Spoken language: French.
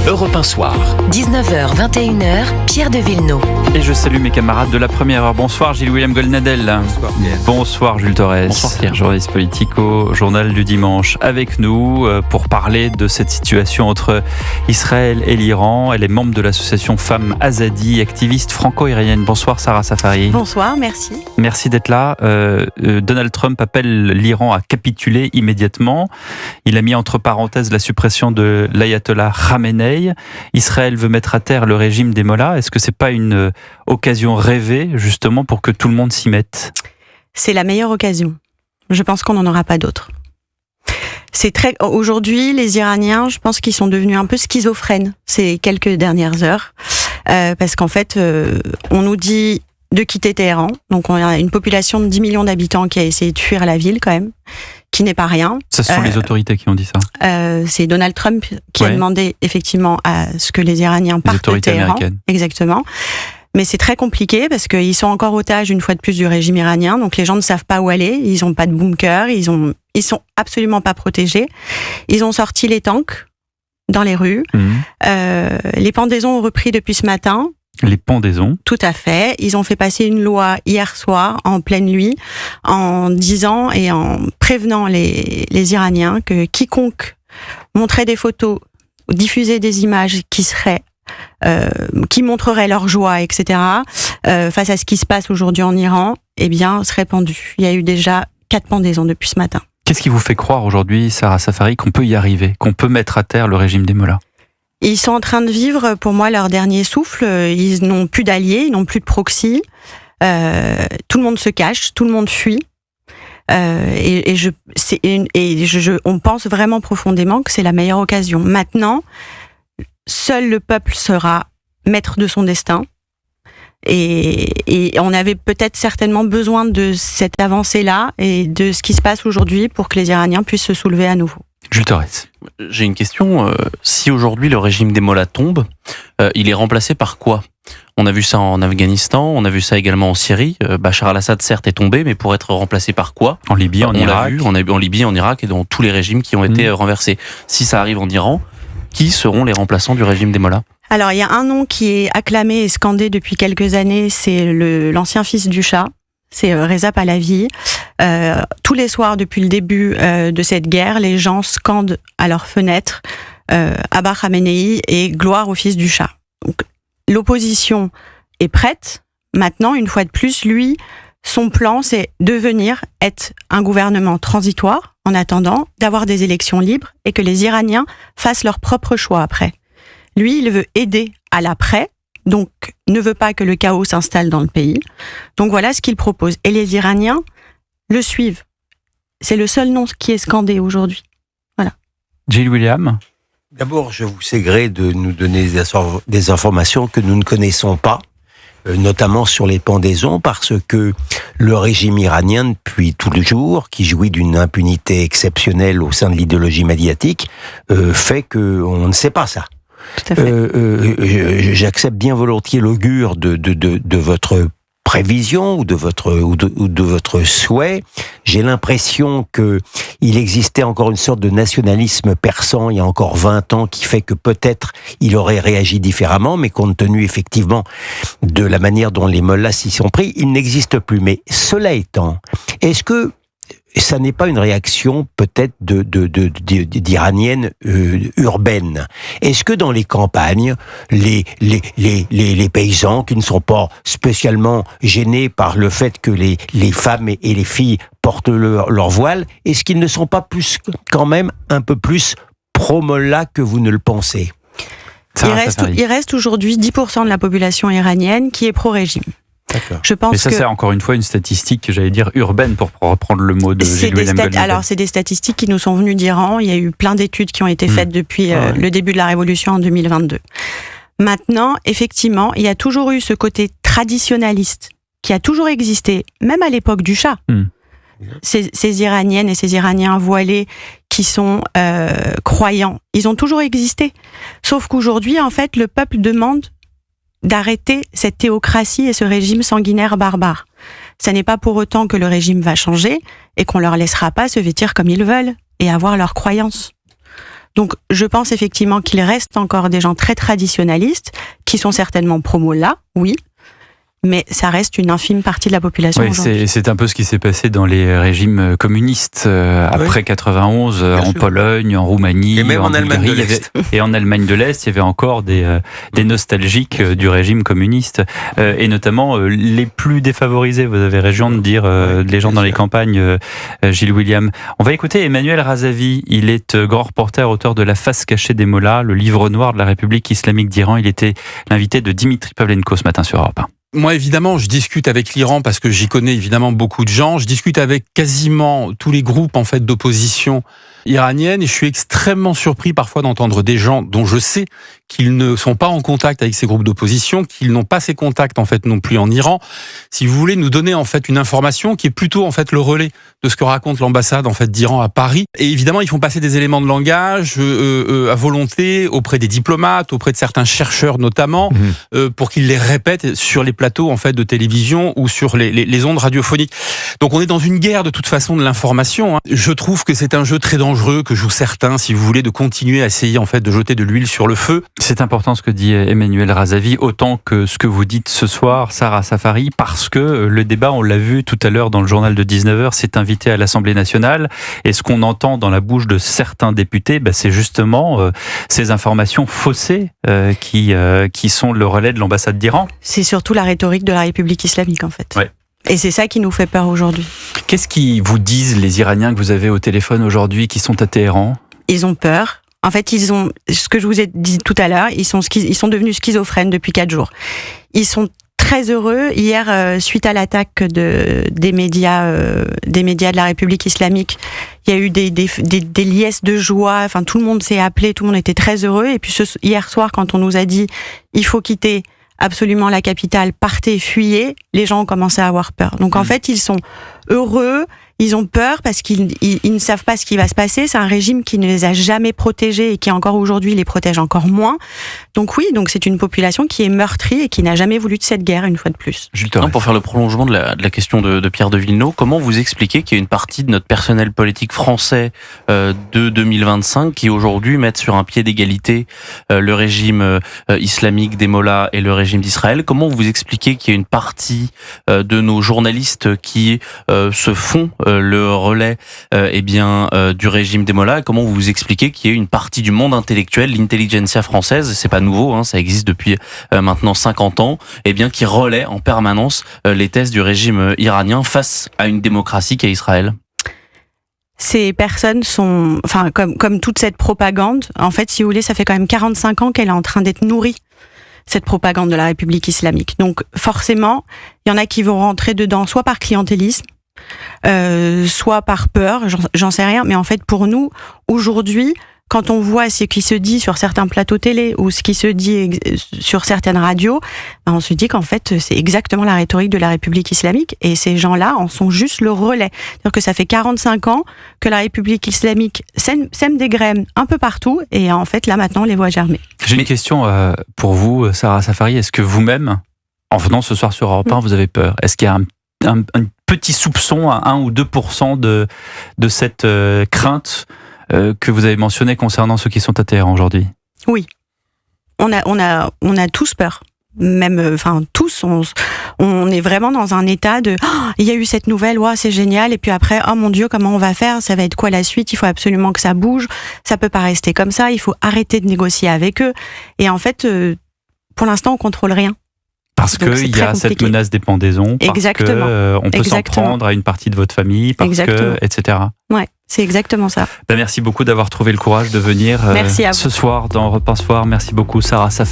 Europe 1 Soir. 19h, 21h, Pierre de Villeneuve. Et je salue mes camarades de la première heure. Bonsoir Gilles-William Goldnadel. Bonsoir Pierre. Bonsoir Jules Torres. Bonsoir Pierre. Journaliste politique au Journal du Dimanche. Avec nous pour parler de cette situation entre Israël et l'Iran. Elle est membre de l'association Femmes Azadi, activiste franco-iranienne. Bonsoir Sarah Safari. Bonsoir, merci. Merci d'être là. Donald Trump appelle l'Iran à capituler immédiatement. Il a mis entre parenthèses la suppression de l'ayatollah Khamenei. Israël veut mettre à terre le régime des mollahs. Est-ce que c'est pas une occasion rêvée justement pour que tout le monde s'y mette ? C'est la meilleure occasion. Je pense qu'on n'en aura pas d'autre. Aujourd'hui, les Iraniens, je pense qu'ils sont devenus un peu schizophrènes ces quelques dernières heures, parce qu'en fait, on nous dit de quitter Téhéran. Donc, on a une population de 10 millions d'habitants qui a essayé de fuir la ville quand même, qui n'est pas rien. Ce sont les autorités qui ont dit ça. C'est Donald Trump qui a demandé effectivement à ce que les Iraniens partent de Téhéran. Américaines. Exactement. Mais c'est très compliqué parce qu'ils sont encore otages une fois de plus du régime iranien. Donc les gens ne savent pas où aller. Ils n'ont pas de bunker. Ils sont absolument pas protégés. Ils ont sorti les tanks dans les rues. Les pendaisons ont repris depuis ce matin. Les pendaisons. Tout à fait. Ils ont fait passer une loi hier soir, en pleine nuit, en disant et en prévenant les Iraniens que quiconque montrait des photos ou diffusait des images qui montreraient leur joie, etc., face à ce qui se passe aujourd'hui en Iran, eh bien, serait pendu. Il y a eu déjà 4 pendaisons depuis ce matin. Qu'est-ce qui vous fait croire aujourd'hui, Sarah Safari, qu'on peut y arriver, qu'on peut mettre à terre le régime des mollahs ? Ils sont en train de vivre, pour moi, leur dernier souffle. Ils n'ont plus d'alliés, ils n'ont plus de proxy. Tout le monde se cache, tout le monde fuit. On pense vraiment profondément que c'est la meilleure occasion. Maintenant, seul le peuple sera maître de son destin. Et on avait peut-être certainement besoin de cette avancée-là et de ce qui se passe aujourd'hui pour que les Iraniens puissent se soulever à nouveau. Jules Torres. J'ai une question. Si aujourd'hui le régime des mollahs tombe, il est remplacé par quoi ? On a vu ça en Afghanistan, on a vu ça également en Syrie. Bachar al-Assad, certes, est tombé, mais pour être remplacé par quoi ? En Libye, en Irak. On l'a vu en Libye, en Irak et dans tous les régimes qui ont été renversés. Si ça arrive en Iran, qui seront les remplaçants du régime des mollahs ? Alors, il y a un nom qui est acclamé et scandé depuis quelques années, c'est l'ancien fils du Shah, c'est Reza Pahlavi. Tous les soirs, depuis le début de cette guerre, les gens scandent à leurs fenêtres Abba Khamenei et gloire au fils du Shah. Donc, l'opposition est prête. Maintenant, une fois de plus, lui, son plan, c'est de venir être un gouvernement transitoire en attendant d'avoir des élections libres et que les Iraniens fassent leur propre choix après. Lui, il veut aider à l'après, donc ne veut pas que le chaos s'installe dans le pays. Donc voilà ce qu'il propose. Et les Iraniens le suivent. C'est le seul nom qui est scandé aujourd'hui. Voilà. Gilles-William ? D'abord, je vous sais gré de nous donner des informations que nous ne connaissons pas, notamment sur les pendaisons, parce que le régime iranien, depuis tout le jour, qui jouit d'une impunité exceptionnelle au sein de l'idéologie médiatique, fait qu'on ne sait pas ça. Tout à fait. J'accepte bien volontiers l'augure de votre prévision ou de votre souhait. J'ai l'impression que il existait encore une sorte de nationalisme persan il y a encore 20 ans qui fait que peut-être il aurait réagi différemment, mais compte tenu effectivement de la manière dont les mollahs s'y sont pris, il n'existe plus. Mais cela étant, est-ce que ça n'est pas une réaction peut-être d'iranienne urbaine? Est-ce que dans les campagnes, les paysans qui ne sont pas spécialement gênés par le fait que les femmes et les filles portent leur voile, est-ce qu'ils ne sont pas plus quand même un peu plus pro-mollah que vous ne le pensez? Il reste aujourd'hui 10% de la population iranienne qui est pro-régime. D'accord. Je pense mais ça, c'est encore une fois une statistique, j'allais dire, urbaine, pour reprendre le mot de Gilles-William Goldnadel. Alors, c'est des statistiques qui nous sont venues d'Iran. Il y a eu plein d'études qui ont été faites depuis le début de la Révolution en 2022. Maintenant, effectivement, il y a toujours eu ce côté traditionnaliste qui a toujours existé, même à l'époque du Shah. Ces Iraniennes et ces Iraniens voilés qui sont croyants, ils ont toujours existé. Sauf qu'aujourd'hui, en fait, le peuple demande d'arrêter cette théocratie et ce régime sanguinaire barbare. Ça n'est pas pour autant que le régime va changer et qu'on leur laissera pas se vêtir comme ils veulent et avoir leurs croyances. Donc je pense effectivement qu'il reste encore des gens très traditionnalistes qui sont certainement promo-là, oui, mais ça reste une infime partie de la population Oui, aujourd'hui. c'est un peu ce qui s'est passé dans les régimes communistes après 91, en sûr. Pologne, en Roumanie, Et même en Allemagne de Bulgarie, l'Est. et en Allemagne de l'Est, il y avait encore des nostalgiques du régime communiste, et notamment les plus défavorisés. Vous avez raison de dire les gens dans les campagnes, Gilles William. On va écouter Emmanuel Razavi. Il est grand reporter, auteur de La face cachée des mollahs, le livre noir de la République islamique d'Iran. Il était l'invité de Dimitri Pavlenko ce matin sur Europe 1. Moi, évidemment, je discute avec l'Iran parce que j'y connais évidemment beaucoup de gens. Je discute avec quasiment tous les groupes en fait d'opposition iranienne et je suis extrêmement surpris parfois d'entendre des gens dont je sais qu'ils ne sont pas en contact avec ces groupes d'opposition, qu'ils n'ont pas ces contacts en fait non plus en Iran. Si vous voulez nous donner en fait une information qui est plutôt en fait le relais de ce que raconte l'ambassade en fait d'Iran à Paris. Et évidemment, ils font passer des éléments de langage à volonté auprès des diplomates, auprès de certains chercheurs notamment, pour qu'ils les répètent sur les plateaux en fait de télévision ou sur les ondes radiophoniques. Donc on est dans une guerre de toute façon de l'information. Je trouve que c'est un jeu très dangereux que jouent certains, si vous voulez, de continuer à essayer en fait de jeter de l'huile sur le feu. C'est important ce que dit Emmanuel Razavi, autant que ce que vous dites ce soir, Sarah Safari, parce que le débat, on l'a vu tout à l'heure dans le journal de 19h, s'est invité à l'Assemblée nationale, et ce qu'on entend dans la bouche de certains députés, c'est justement ces informations faussées qui sont le relais de l'ambassade d'Iran. C'est surtout la rhétorique de la République islamique en fait. Ouais. Et c'est ça qui nous fait peur aujourd'hui. Qu'est-ce qu'ils vous disent, les Iraniens que vous avez au téléphone aujourd'hui, qui sont à Téhéran ? Ils ont peur. En fait, ils ont, ce que je vous ai dit tout à l'heure, ils sont devenus schizophrènes depuis 4 jours. Ils sont très heureux. Hier, suite à l'attaque des médias de la République islamique, il y a eu des liesses de joie. Enfin, tout le monde s'est appelé, tout le monde était très heureux. Et puis hier soir, quand on nous a dit il faut quitter absolument la capitale, partez, fuyez, les gens ont commencé à avoir peur. Donc en fait, ils sont heureux, ils ont peur parce qu'ils ne savent pas ce qui va se passer. C'est un régime qui ne les a jamais protégés et qui encore aujourd'hui les protège encore moins. Donc oui, donc c'est une population qui est meurtrie et qui n'a jamais voulu de cette guerre, une fois de plus. Non, pour faire le prolongement de la question de Pierre de Villeneuve, comment vous expliquez qu'il y a une partie de notre personnel politique français de 2025 qui aujourd'hui mettent sur un pied d'égalité le régime islamique des mollahs et le régime d'Israël? Comment vous expliquez qu'il y a une partie de nos journalistes qui se font le relais du régime des mollahs? Comment vous expliquez qu'il y ait une partie du monde intellectuel, l'intelligentsia française, c'est pas nouveau, ça existe depuis maintenant 50 ans, qui relaie en permanence les thèses du régime iranien face à une démocratie qu'est Israël? Ces personnes sont, comme toute cette propagande, en fait, si vous voulez, ça fait quand même 45 ans qu'elle est en train d'être nourrie, cette propagande de la République islamique. Donc forcément, il y en a qui vont rentrer dedans, soit par clientélisme, soit par peur, j'en sais rien, mais en fait pour nous, aujourd'hui, quand on voit ce qui se dit sur certains plateaux télé ou ce qui se dit sur certaines radios, on se dit qu'en fait c'est exactement la rhétorique de la République islamique et ces gens-là en sont juste le relais. C'est-à-dire que ça fait 45 ans que la République islamique sème des graines un peu partout et en fait là maintenant on les voit germer. J'ai une question pour vous, Sarah Safari. Est-ce que vous-même, en venant ce soir sur Europe 1, vous avez peur? Est-ce qu'il y a un petit soupçon à 1 ou 2% de cette crainte que vous avez mentionné concernant ceux qui sont à Téhéran aujourd'hui? Oui. On a tous peur. Même, tous, on est vraiment dans un état de il y a eu cette nouvelle, c'est génial, et puis après, oh mon Dieu, comment on va faire? Ça va être quoi la suite? Il faut absolument que ça bouge, ça peut pas rester comme ça, il faut arrêter de négocier avec eux. Et en fait, pour l'instant, on contrôle rien. Parce qu'il y a cette menace des pendaisons, parce qu'on peut s'en prendre à une partie de votre famille, etc. Ouais, c'est exactement ça. Merci beaucoup d'avoir trouvé le courage de venir ce soir dans Europe 1 Soir. Merci beaucoup, Sarah Safari.